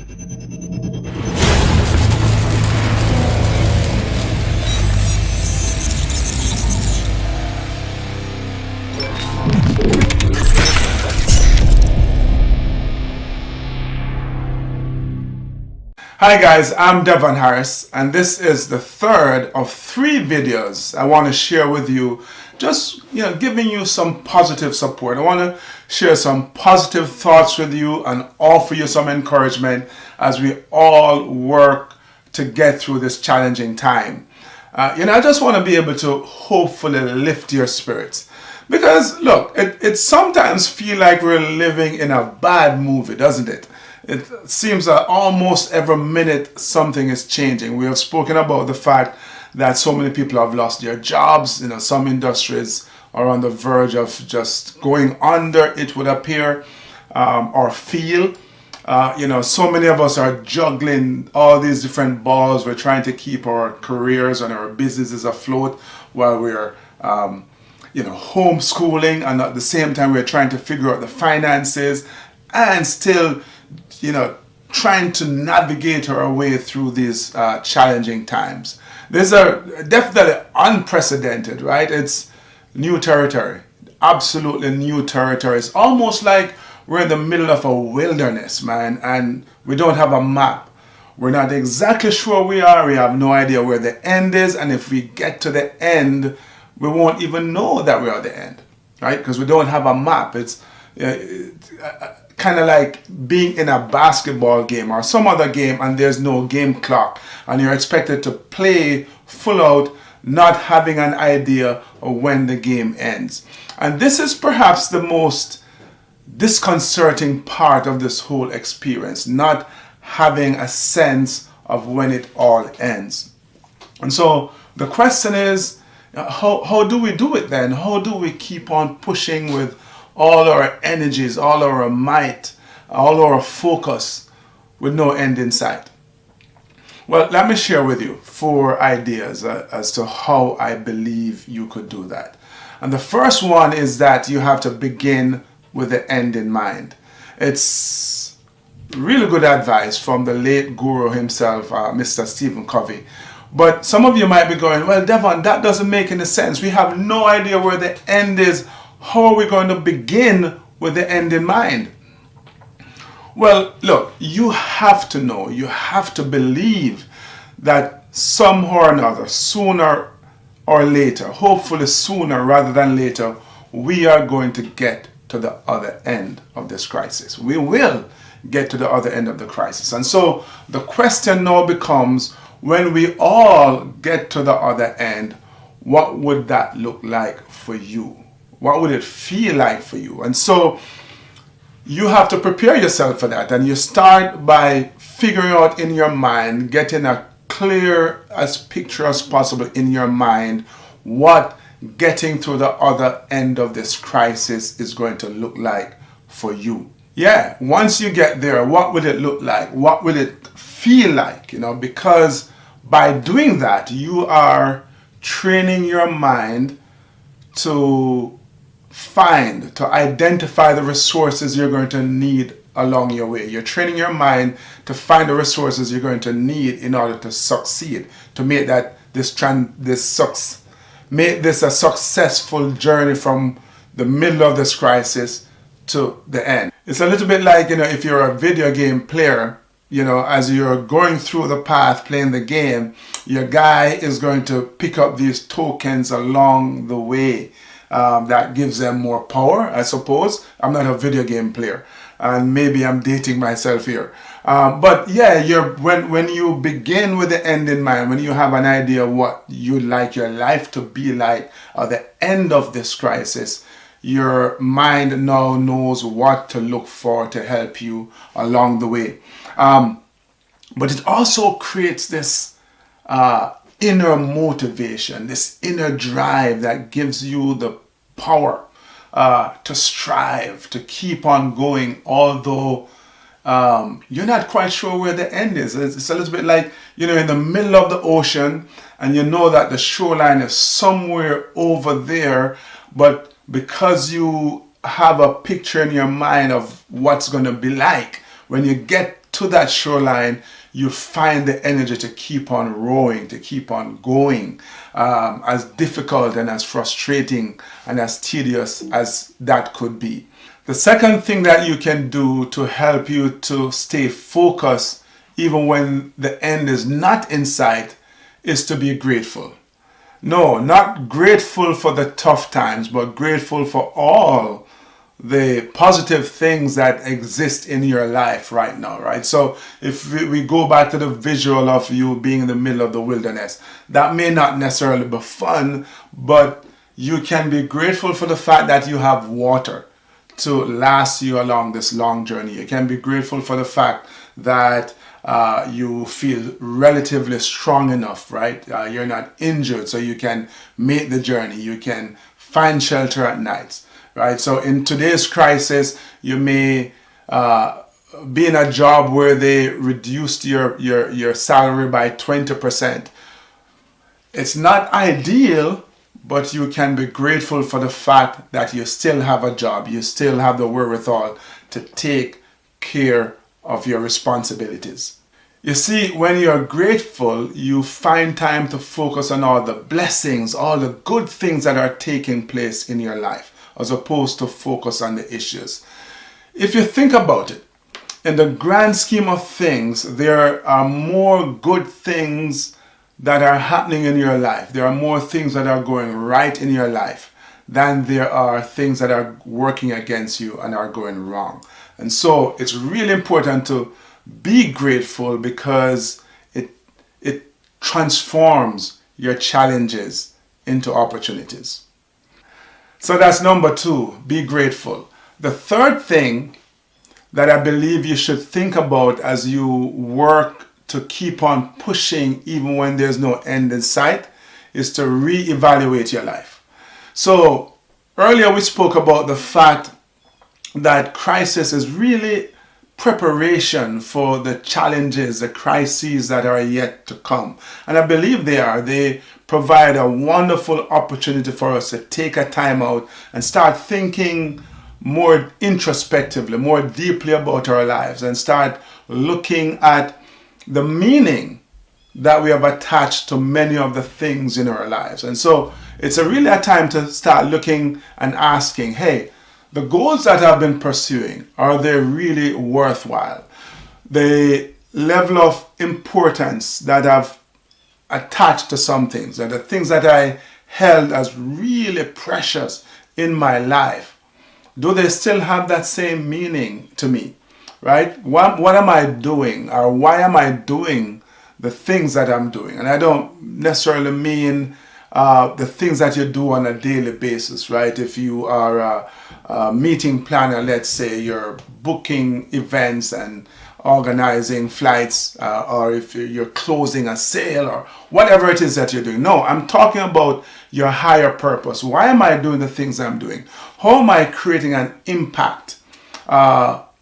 Hi guys, I'm Devon Harris, and this is the third of 3 videos I want to share with you, just giving you some positive support. I want to share some positive thoughts with you and offer you some encouragement as we all work to get through this challenging time. I just want to be able to hopefully lift your spirits. Because look, it sometimes feels like we're living in a bad movie, doesn't it? It seems that almost every minute something is changing. We have spoken about the fact that so many people have lost their jobs. Some industries are on the verge of just going under, it would appear, or feel. So many of us are juggling all these different balls. We're trying to keep our careers and our businesses afloat while we're homeschooling, and at the same time we're trying to figure out the finances and still trying to navigate our way through these challenging times. These are definitely unprecedented, right? It's new territory, absolutely new territory. It's almost like we're in the middle of a wilderness, man, and we don't have a map. We're not exactly sure where we are. We have no idea where the end is, and if we get to the end, we won't even know that we're at the end, right? Because we don't have a map. It's kind of like being in a basketball game or some other game and there's no game clock and you're expected to play full out, not having an idea of when the game ends. And this is perhaps the most disconcerting part of this whole experience, not having a sense of when it all ends. And so the question is, how do we do it then? How do we keep on pushing with all our energies, all our might, all our focus with no end in sight? Well, let me share with you 4 ideas as to how I believe you could do that. And the first one is that you have to begin with the end in mind. It's really good advice from the late guru himself, Mr. Stephen Covey. But some of you might be going, well, Devon, that doesn't make any sense. We have no idea where the end is. How are we going to begin with the end in mind? Well, look, you have to know, you have to believe that somehow or another, sooner or later, hopefully sooner rather than later, we are going to get to the other end of this crisis. We will get to the other end of the crisis. And so the question now becomes, when we all get to the other end, what would that look like for you? What would it feel like for you? And so you have to prepare yourself for that. And you start by figuring out in your mind, getting a clear as picture as possible in your mind what getting to the other end of this crisis is going to look like for you. Yeah, once you get there, what will it look like? What will it feel like? Because by doing that, you are training your mind to identify the resources you're going to need along your way. You're training your mind to find the resources you're going to need in order to succeed, to make this a successful journey from the middle of this crisis to the end. It's a little bit like, if you're a video game player, as you're going through the path playing the game, your guy is going to pick up these tokens along the way. That gives them more power, I suppose. I'm not a video game player, and maybe I'm dating myself here. But yeah, when you begin with the end in mind, when you have an idea of what you'd like your life to be like at the end of this crisis, your mind now knows what to look for to help you along the way. But it also creates this inner motivation, this inner drive that gives you the power to strive, to keep on going, although you're not quite sure where the end is. It's a little bit like, in the middle of the ocean, and you know that the shoreline is somewhere over there, but because you have a picture in your mind of what's going to be like when you get to that shoreline, you find the energy to keep on rowing, to keep on going, as difficult and as frustrating and as tedious as that could be. The second thing that you can do to help you to stay focused even when the end is not in sight is to be grateful. No, not grateful for the tough times, but grateful for all the positive things that exist in your life right now, right? So if we go back to the visual of you being in the middle of the wilderness, that may not necessarily be fun, but you can be grateful for the fact that you have water to last you along this long journey. You can be grateful for the fact that you feel relatively strong enough, right? You're not injured, so you can make the journey. You can find shelter at night, right? So in today's crisis, you may be in a job where they reduced your salary by 20%. It's not ideal, but you can be grateful for the fact that you still have a job. You still have the wherewithal to take care of your responsibilities. You see, when you're grateful, you find time to focus on all the blessings, all the good things that are taking place in your life, as opposed to focus on the issues. If you think about it, in the grand scheme of things, there are more good things that are happening in your life. There are more things that are going right in your life than there are things that are working against you and are going wrong. And so it's really important to be grateful because it transforms your challenges into opportunities. So that's number 2, be grateful. The third thing that I believe you should think about as you work to keep on pushing even when there's no end in sight is to reevaluate your life. So earlier we spoke about the fact that crisis is really preparation for the challenges, the crises that are yet to come. And I believe they are. They provide a wonderful opportunity for us to take a time out and start thinking more introspectively, more deeply about our lives, and start looking at the meaning that we have attached to many of the things in our lives. And so it's really a time to start looking and asking, hey, the goals that I've been pursuing, are they really worthwhile? The level of importance that I've attached to some things, and the things that I held as really precious in my life, do they still have that same meaning to me, right? What am I doing, or why am I doing the things that I'm doing? And I don't necessarily mean the things that you do on a daily basis, right? If you are a meeting planner, let's say you're booking events and organizing flights, or if you're closing a sale or whatever it is that you're doing. No, I'm talking about your higher purpose. Why am I doing the things I'm doing? How am I creating an impact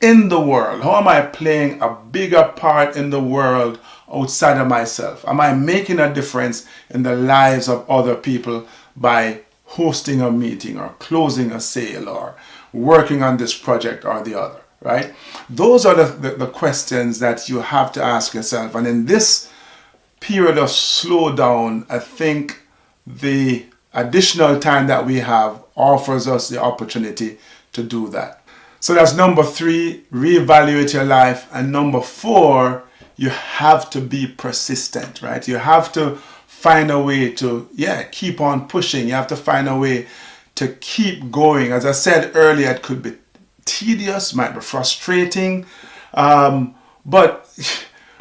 in the world? How am I playing a bigger part in the world outside of myself? Am I making a difference in the lives of other people by hosting a meeting or closing a sale or working on this project or the other, right? Those are the questions that you have to ask yourself. And in this period of slowdown, I think the additional time that we have offers us the opportunity to do that. So that's number 3, reevaluate your life. And number 4, you have to be persistent, right? You have to find a way to, keep on pushing. You have to find a way to keep going. As I said earlier, it could be tedious, might be frustrating, but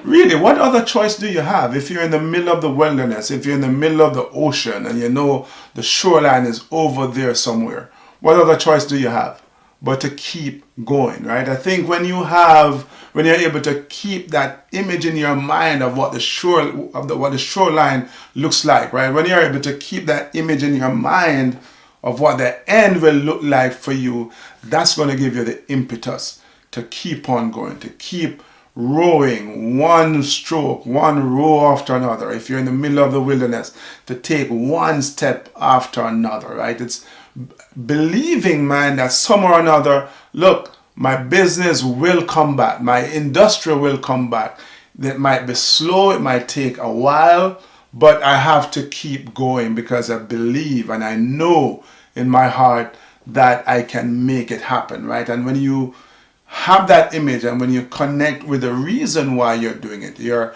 really, what other choice do you have? If you're in the middle of the wilderness, if you're in the middle of the ocean and you know the shoreline is over there somewhere, what other choice do you have but to keep going, right? I think when you're able to keep that image in your mind of what the shoreline looks like, right? When you're able to keep that image in your mind of what the end will look like for you, that's going to give you the impetus to keep on going, to keep rowing one stroke, one row after another. If you're in the middle of the wilderness, to take one step after another, right? It's believing, man, that somewhere or another, look, My business will come back. My industry will come back. It might be slow. It might take a while, but I have to keep going because I believe and I know in my heart that I can make it happen, right? And when you have that image and when you connect with the reason why you're doing it, your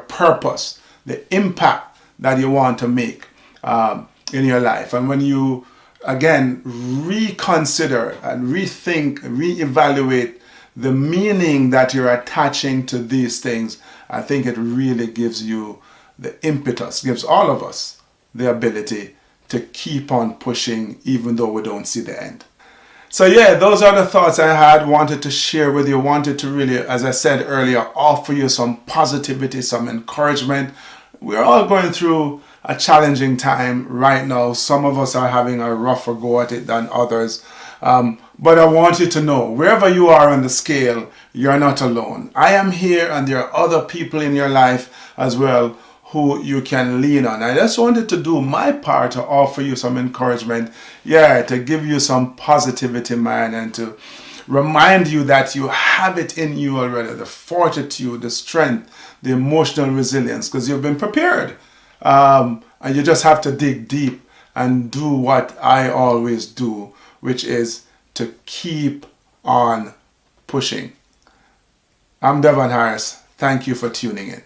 purpose, the impact that you want to make in your life, and when you again reconsider and rethink, reevaluate the meaning that you're attaching to these things, I think it really gives you the impetus, gives all of us the ability to keep on pushing even though we don't see the end. So yeah, those are the thoughts I had, wanted to share with you, wanted to really, as I said earlier, offer you some positivity, some encouragement. We're all going through a challenging time right now. Some of us are having a rougher go at it than others. But I want you to know, wherever you are on the scale, you're not alone. I am here and there are other people in your life as well who you can lean on. I just wanted to do my part to offer you some encouragement, to give you some positivity, man, and to remind you that you have it in you already, the fortitude, the strength, the emotional resilience, because you've been prepared. And you just have to dig deep and do what I always do, which is to keep on pushing. I'm Devon Harris. Thank you for tuning in.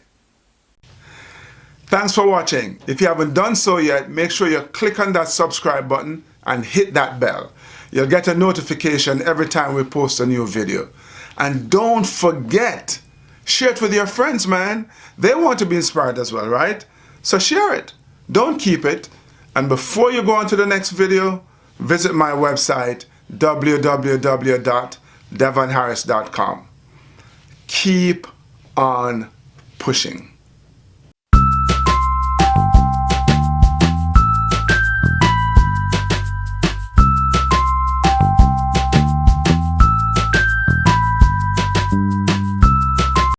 Thanks for watching. If you haven't done so yet, make sure you click on that subscribe button and hit that bell. You'll get a notification every time we post a new video. And don't forget, share it with your friends, man. They want to be inspired as well, right? So share it. Don't keep it. And before you go on to the next video, visit my website, www.devonharris.com. Keep on pushing.